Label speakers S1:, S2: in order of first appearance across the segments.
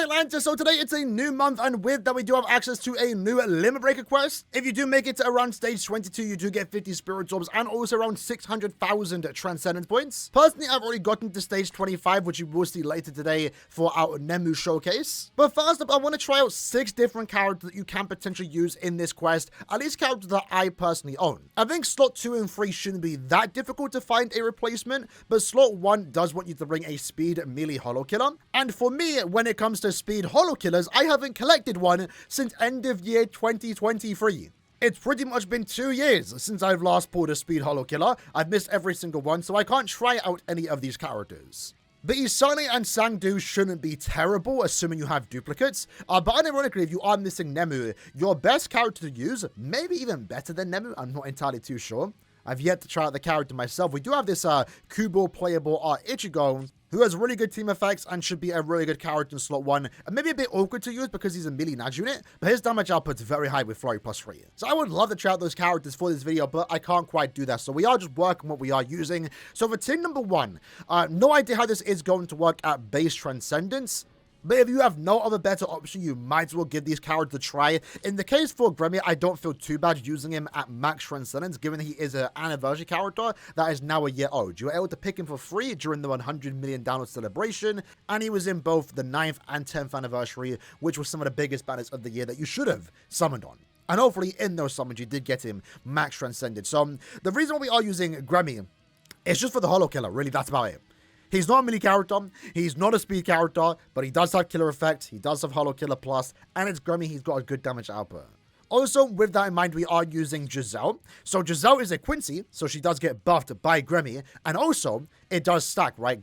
S1: Alright, Lanta, so today it's a new month, and with that we do have access to a new Limit Breaker quest. If you do make it to around stage 22, you do get 50 Spirit Orbs and also around 600,000 Transcendence Points. Personally, I've already gotten to stage 25, which you will see later today for our Nemu showcase. But first up, I want to try out 6 different characters that you can potentially use in this quest, at least characters that I personally own. I think slot 2 and 3 shouldn't be that difficult to find a replacement, but slot 1 does want you to bring a speed melee holo killer. And for me, when it comes to speed holo killers, I haven't collected one since end of year 2023. It's pretty much been 2 years since I've last pulled a speed holo killer. I've missed every single one, so I can't try out any of these characters. The Isane and Sangdu shouldn't be terrible, assuming you have duplicates. But unironically, if you are missing Nemu, your best character to use, maybe even better than Nemu, I'm not entirely too sure. I've yet to try out the character myself. We do have this Kubo playable Ichigo, who has really good team effects and should be a really good character in slot 1. And maybe a bit awkward to use because he's a melee Naj unit, but his damage output's very high with Flurry plus 3. So I would love to try out those characters for this video, but I can't quite do that. So we are just working what we are using. So for team number 1, no idea how this is going to work at base Transcendence. But if you have no other better option, you might as well give these characters a try. In the case for Gremmy, I don't feel too bad using him at max Transcendence, given he is an anniversary character that is now a year old. You were able to pick him for free during the 100 million download celebration, and he was in both the 9th and 10th anniversary, which was some of the biggest banners of the year that you should have summoned on. And hopefully in those summons, you did get him max Transcended. So the reason why we are using Gremmy is just for the holo killer. Really, that's about it. He's not a melee character, he's not a speed character, but he does have killer effect, he does have holo killer plus, and it's Gremmy, he's got a good damage output. Also, with that in mind, we are using Giselle. So Giselle is a Quincy, so she does get buffed by Gremmy, and also, it does stack, right?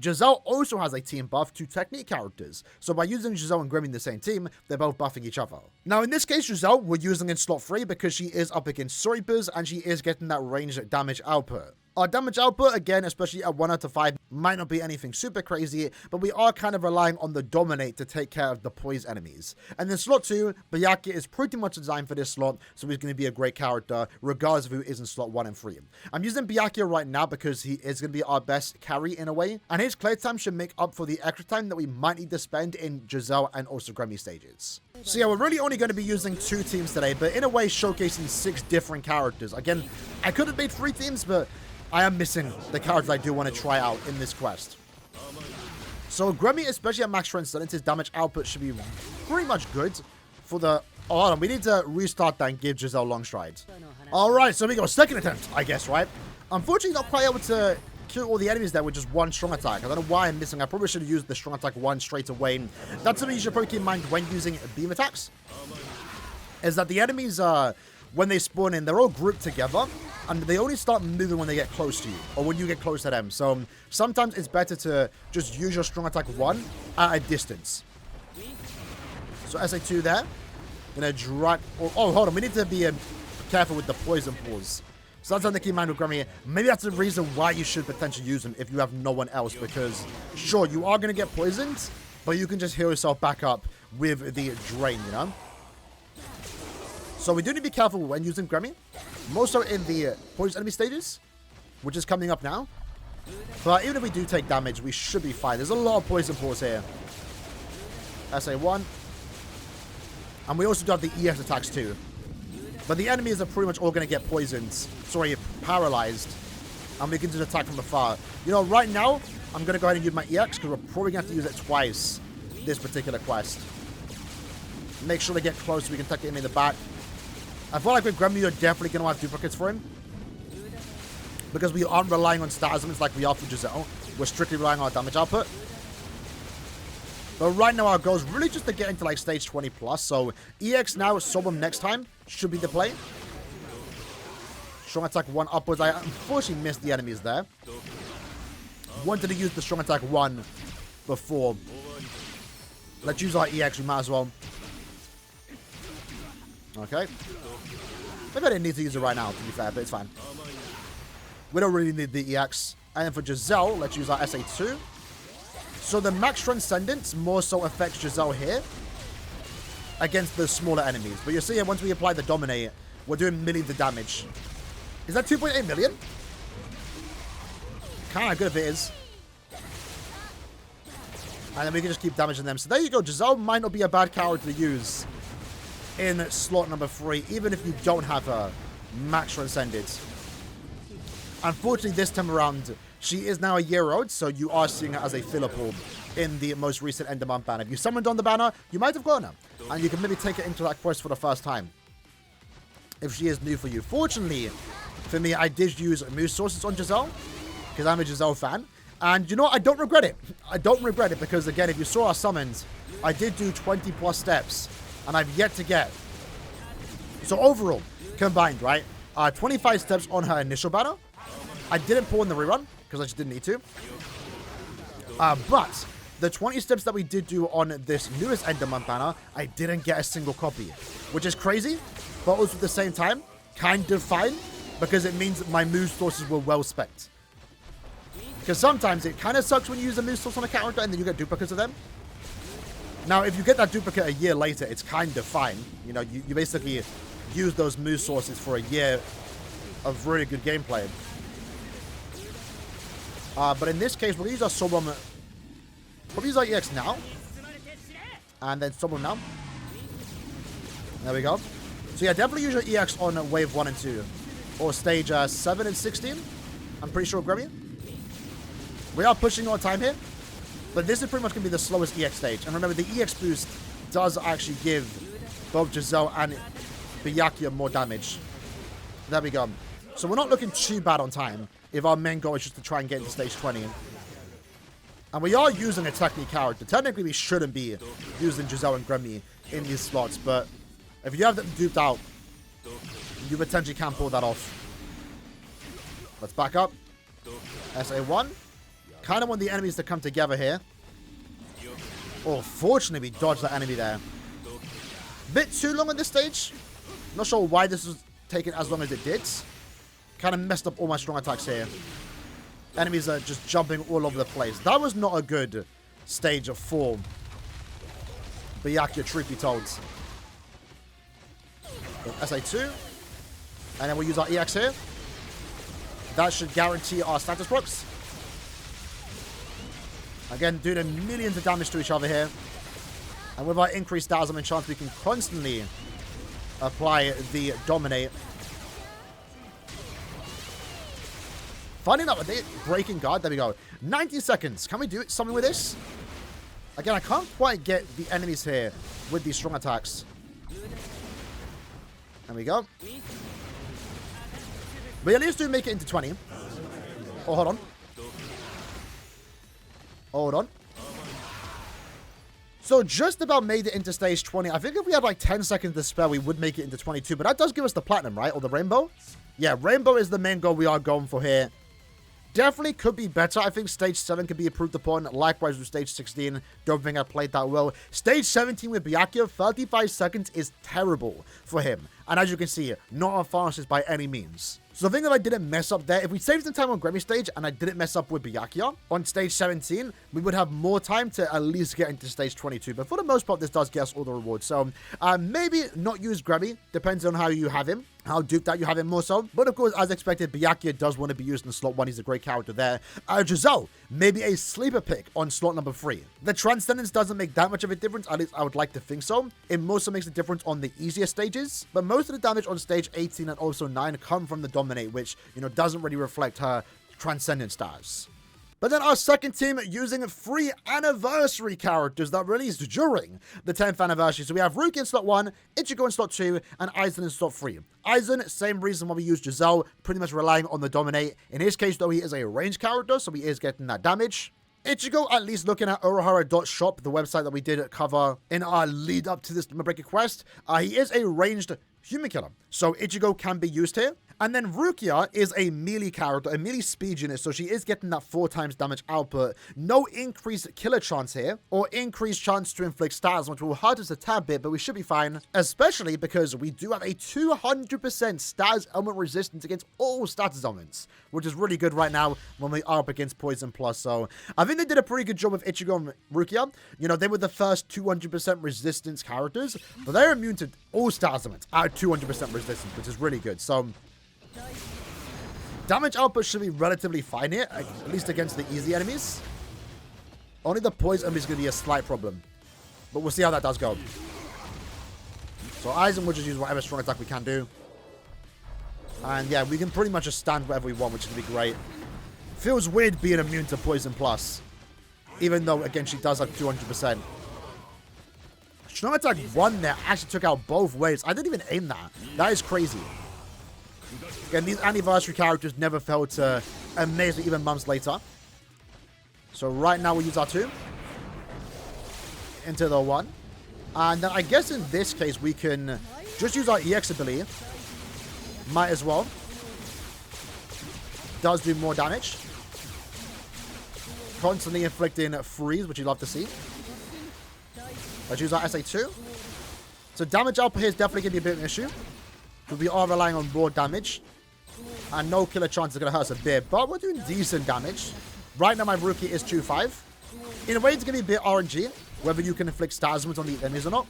S1: Giselle also has a team buff to technique characters. So by using Giselle and Gremmy in the same team, they're both buffing each other. Now in this case, Giselle, we're using in slot 3 because she is up against Soipers and she is getting that ranged damage output. Our damage output, again, especially at 1 out of 5, might not be anything super crazy, but we are kind of relying on the Dominate to take care of the poise enemies. And then slot 2, Byakuya is pretty much designed for this slot, so he's going to be a great character, regardless of who is in slot 1 and 3. I'm using Byakuya right now because he is going to be our best carry in a way, and his clear time should make up for the extra time that we might need to spend in Giselle and also Gremmy stages. So yeah, we're really only going to be using 2 teams today, but in a way showcasing 6 different characters. Again, I could have made 3 teams, but I am missing the characters I do want to try out in this quest. So Gremmy, especially at max Transcendence, his damage output should be pretty much good for the... Oh, hold on, we need to restart that and give Giselle long strides. Alright, so we go. Second attempt, I guess, right? Unfortunately, not quite able to kill all the enemies there with just 1 strong attack. I don't know why I'm missing. I probably should have used the strong attack 1 straight away. That's something you should probably keep in mind when using beam attacks. Is that the enemies, when they spawn in, they're all grouped together. And they only start moving when they get close to you, or when you get close to them. So sometimes it's better to just use your strong attack 1 at a distance. So SA2 there. Gonna drag... Oh, hold on. We need to be careful with the poison pools. So that's something to keep in mind with Gremmy. Maybe that's the reason why you should potentially use him if you have no one else. Because, sure, you are going to get poisoned, but you can just heal yourself back up with the drain, you know? So we do need to be careful when using Gremmy. More so in the poison enemy stages, which is coming up now. But even if we do take damage, we should be fine. There's a lot of poison pools here. SA1. And we also do have the EX attacks too. But the enemies are pretty much all going to get poisoned. Sorry, paralyzed. And we can just attack from afar. You know, right now, I'm going to go ahead and use my EX because we're probably going to have to use it twice this particular quest. Make sure to get close so we can attack the enemy in the back. I feel like with Gremmy, you're definitely going to have duplicates for him. Because we aren't relying on stat elements like we are for Giselle. We're strictly relying on our damage output. But right now, our goal is really just to get into like stage 20 plus. So EX now, Sobum next time should be the play. Strong attack 1 upwards. I unfortunately missed the enemies there. Wanted to use the strong attack 1 before. Let's use our EX. We might as well. Okay. Maybe I didn't need to use it right now, to be fair, but it's fine. We don't really need the EX. And then for Giselle, let's use our SA2. So the max Transcendence more so affects Giselle here against the smaller enemies. But you're seeing once we apply the Dominate, we're doing millions of damage. Is that 2.8 million? Kind of good if it is. And then we can just keep damaging them. So there you go. Giselle might not be a bad character to use in slot number 3, even if you don't have her max transcended. Unfortunately, this time around, she is now a year old, so you are seeing her as a filler pool in the most recent End of Month banner. If you summoned on the banner, you might have gotten her, and you can maybe take her into that quest for the first time if she is new for you. Fortunately, for me, I did use Moose Sources on Giselle, because I'm a Giselle fan, and you know what? I don't regret it. I don't regret it, because again, if you saw our summons, I did do 20 plus steps, and I've yet to get. So overall, combined, right? 25 steps on her initial banner. I didn't pull in the rerun, because I just didn't need to. But the 20 steps that we did do on this newest End of Month banner, I didn't get a single copy, which is crazy, but also at the same time, kind of fine, because it means that my move sources were well spec'd. Because sometimes it kind of sucks when you use a move source on a character and then you get duplicates of them. Now, if you get that duplicate a year later, it's kind of fine. You know, you basically use those move sources for a year of really good gameplay. But in this case, we're going to use our Sobom. Probably use our EX now. And then Sobom now. There we go. So yeah, definitely use your EX on wave 1 and 2. Or stage 7 and 16. I'm pretty sure, Grammy. We are pushing our time here. But this is pretty much going to be the slowest EX stage. And remember, the EX boost does actually give both Giselle and Byakuya more damage. There we go. So we're not looking too bad on time if our main goal is just to try and get into stage 20. And we are using a technique character. Technically, we shouldn't be using Giselle and Grammy in these slots, but if you have them duped out, you potentially can pull that off. Let's back up. SA1. Kind of want the enemies to come together here. Oh, fortunately, we dodged that enemy there. Bit too long on this stage. Not sure why this was taking as long as it did. Kind of messed up all my strong attacks here. Enemies are just jumping all over the place. That was not a good stage of form. Byakuya, truth be told. SA2. And then we'll use our EX here. That should guarantee our status procs. Again, doing millions of damage to each other here. And with our increased Dazzle and chance, we can constantly apply the Dominate. Finding out with it, breaking guard. There we go. 90 seconds. Can we do something with this? Again, I can't quite get the enemies here with these strong attacks. There we go. But at least do make it into 20. Oh, hold on. Hold on. So just about made it into stage 20. I think if we had like 10 seconds to spare, we would make it into 22. But that does give us the platinum, right? Or the rainbow. Yeah, rainbow is the main goal we are going for here. Definitely could be better. I think stage 7 could be improved upon. Likewise with stage 16. Don't think I played that well. Stage 17 with Byakuya, 35 seconds is terrible for him. And as you can see, not our fastest by any means. So the thing that I didn't mess up there, if we saved some time on Grammy stage and I didn't mess up with Byakuya on stage 17, we would have more time to at least get into stage 22. But for the most part, this does get us all the rewards. So maybe not use Grammy, depends on how you have him, how duped out you have him more so. But of course, as expected, Byakuya does want to be used in slot 1. He's a great character there. Giselle, maybe a sleeper pick on slot number 3. The Transcendence doesn't make that much of a difference, at least I would like to think so. It mostly makes a difference on the easier stages, but most of the damage on stage 18 and also 9 come from the Dominate, which, you know, doesn't really reflect her Transcendence stars. But then our second team using 3 anniversary characters that released during the 10th anniversary. So we have Ruki in slot 1, Ichigo in slot 2, and Aizen in slot 3. Aizen, same reason why we use Giselle, pretty much relying on the Dominate. In his case, though, he is a range character, so he is getting that damage. Ichigo, at least looking at Urahara.shop, the website that we did cover in our lead up to this Limit Breaker quest, he is a ranged human killer. So Ichigo can be used here. And then Rukia is a melee character, a melee speed unit, so she is getting that 4 times damage output. No increased killer chance here, or increased chance to inflict stars, which will hurt us a tad bit, but we should be fine. Especially because we do have a 200% stars element resistance against all status elements, which is really good right now when we are up against Poison Plus. So I think they did a pretty good job with Ichigo and Rukia. You know, they were the first 200% resistance characters, but they're immune to all stars elements at 200% resistance, which is really good. So damage output should be relatively fine here, at least against the easy enemies. Only the poison is going to be a slight problem. But we'll see how that does go. So Aizen will just use whatever strong attack we can do. And yeah, we can pretty much just stand whatever we want, which is going to be great. Feels weird being immune to poison plus. Even though, again, she does like 200%. Strong attack 1 there actually took out both waves. I didn't even aim that. That is crazy. Again, these anniversary characters never fail to amaze me even months later. So right now we use our 2. Into the 1. And then I guess in this case we can just use our EX ability. Might as well. Does do more damage. Constantly inflicting freeze, which you love to see. Let's use our SA2. So damage output here is definitely going to be a bit of an issue. Because we are relying on raw damage. And no killer chance is going to hurt us a bit. But we're doing decent damage. Right now my rookie is 2-5. In a way it's going to be a bit RNG. Whether you can inflict status on the enemies or not.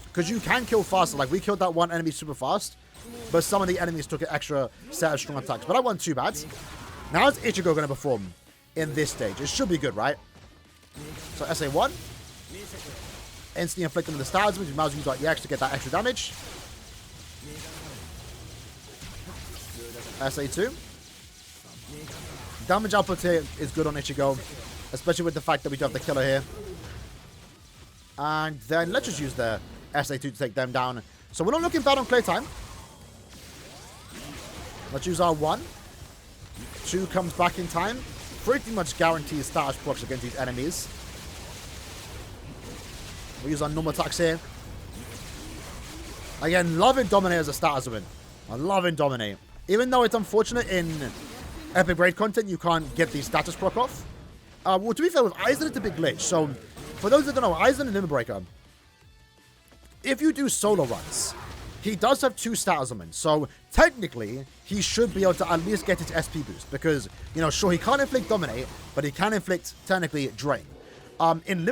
S1: Because you can kill faster. Like we killed that one enemy super fast. But some of the enemies took an extra set of strong attacks. But I wasn't too bad. Now how's Ichigo going to perform in this stage? It should be good, right? So SA1. Instantly inflict them with the stars, which you might as well use our EX to get that extra damage. SA2. Damage output here is good on Ichigo. Especially with the fact that we do have the killer here. And then let's just use the SA2 to take them down. So we're not looking bad on clear time. Let's use our 1. 2 comes back in time. Pretty much guarantees status procs against these enemies. We use our normal attacks here. Again, loving Dominate as a status win. I'm loving Dominate. Even though it's unfortunate in Epic Raid content, you can't get the status proc off. Well, to be fair, with Aizen, it's a big glitch. So, for those that don't know, Aizen and Limit Breaker, if you do solo runs, he does have 2 status summons. So, technically, he should be able to at least get his SP boost. Because, you know, sure, he can't inflict Dominate, but he can inflict, technically, Drain. But in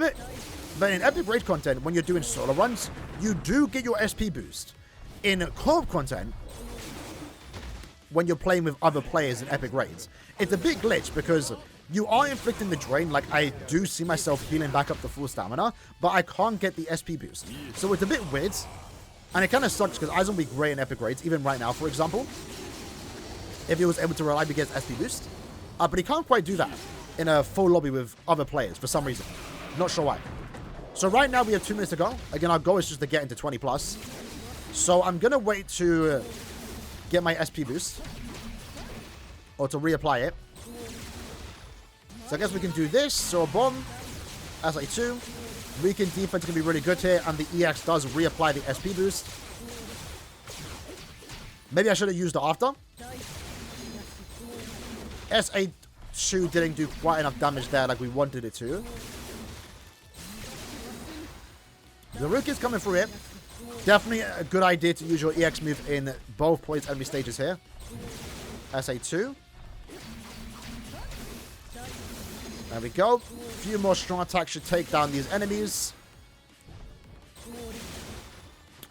S1: Epic Raid content, when you're doing solo runs, you do get your SP boost. In co-op content, when you're playing with other players in Epic Raids, it's a big glitch because you are inflicting the Drain. Like, I do see myself healing back up to full stamina, but I can't get the SP boost. So it's a bit weird. And it kind of sucks because Aizen will be great in Epic Raids, even right now, for example. If he was able to reliably get SP boost. But he can't quite do that in a full lobby with other players for some reason. Not sure why. So right now we have 2 minutes to go. Again, our goal is just to get into 20 plus. So I'm going to wait to get my SP boost. Or to reapply it. So I guess we can do this. So a bomb. SA2. Weakened defense can be really good here. And the EX does reapply the SP boost. Maybe I should have used it after. SA2 didn't do quite enough damage there like we wanted it to. The Rook is coming through here. Definitely a good idea to use your EX move in both points enemy stages here. SA2. There we go. A few more strong attacks should take down these enemies.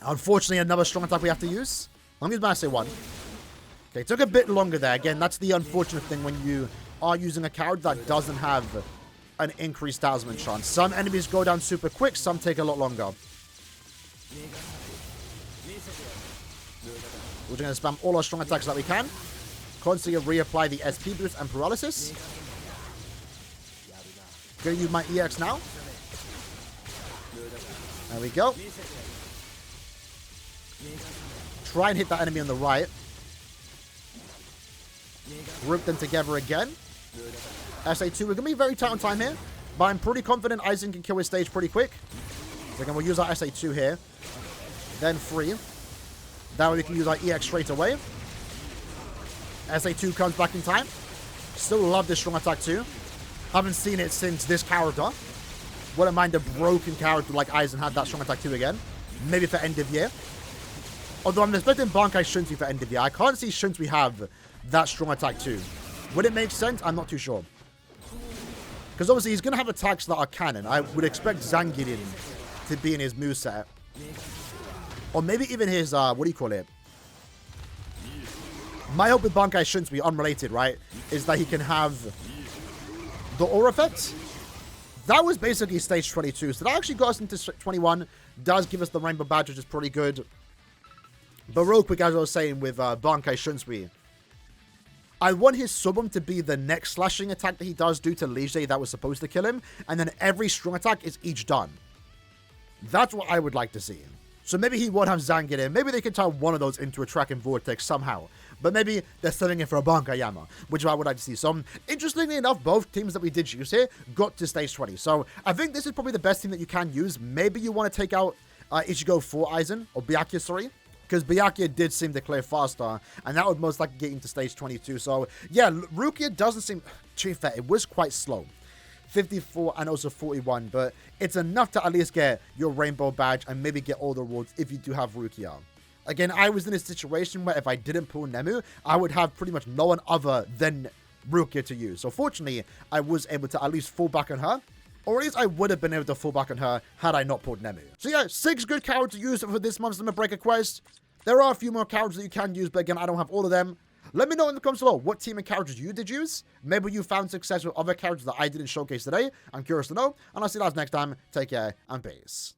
S1: Unfortunately, another strong attack we have to use. I'm going to say 1. Okay, it took a bit longer there. Again, that's the unfortunate thing when you are using a character that doesn't have an increased talisman chance. Some enemies go down super quick, some take a lot longer. We're going to spam all our strong attacks that we can. Constantly reapply the SP boost and paralysis. Going to use my EX now. There we go. Try and hit that enemy on the right. Group them together again. SA2, we're going to be very tight on time here. But I'm pretty confident Aizen can kill his stage pretty quick. So again, we'll use our SA2 here. Then 3. That way we can use our EX straight away. SA2 comes back in time. Still love this strong attack too. Haven't seen it since this character. Wouldn't mind a broken character like Aizen had that strong attack too again. Maybe for end of year. Although I'm expecting Bankai Shunsui for end of year. I can't see Shunsui have that strong attack too. Would it make sense? I'm not too sure. Because obviously he's going to have attacks that are canon. I would expect Zangief to be in his moveset. Or maybe even his, what do you call it? My hope with Bankai Shunsui, unrelated, right? Is that he can have the aura effect, that was basically stage 22. So that actually got us into 21. Does give us the rainbow badge, which is pretty good. But real quick, as I was saying with Bankai Shunsui, I want his Subum to be the next slashing attack that he does do to Lige that was supposed to kill him. And then every strong attack is each done. That's what I would like to see. So maybe he won't have Zangief in. Maybe they can turn one of those into a Tracking Vortex somehow. But maybe they're selling it for a Bankayama, which I would like to see. So, interestingly enough, both teams that we did use here got to stage 20. So, I think this is probably the best team that you can use. Maybe you want to take out Ichigo for Aizen, or Byakuya, sorry. Because Byakuya did seem to clear faster, and that would most likely get into stage 22. So, yeah, Rukia doesn't seem... To be fair, it was quite slow. 54 and also 41, but it's enough to at least get your rainbow badge and maybe get all the rewards if you do have Rukia. Again, I was in a situation where if I didn't pull Nemu, I would have pretty much no one other than Rukia to use. So fortunately, I was able to at least fall back on her. Or at least I would have been able to fall back on her had I not pulled Nemu. So yeah, 6 good characters to use for this month's Limit Breaker quest. There are a few more characters that you can use, but again, I don't have all of them. Let me know in the comments below what team and characters you did use. Maybe you found success with other characters that I didn't showcase today. I'm curious to know. And I'll see you guys next time. Take care and peace.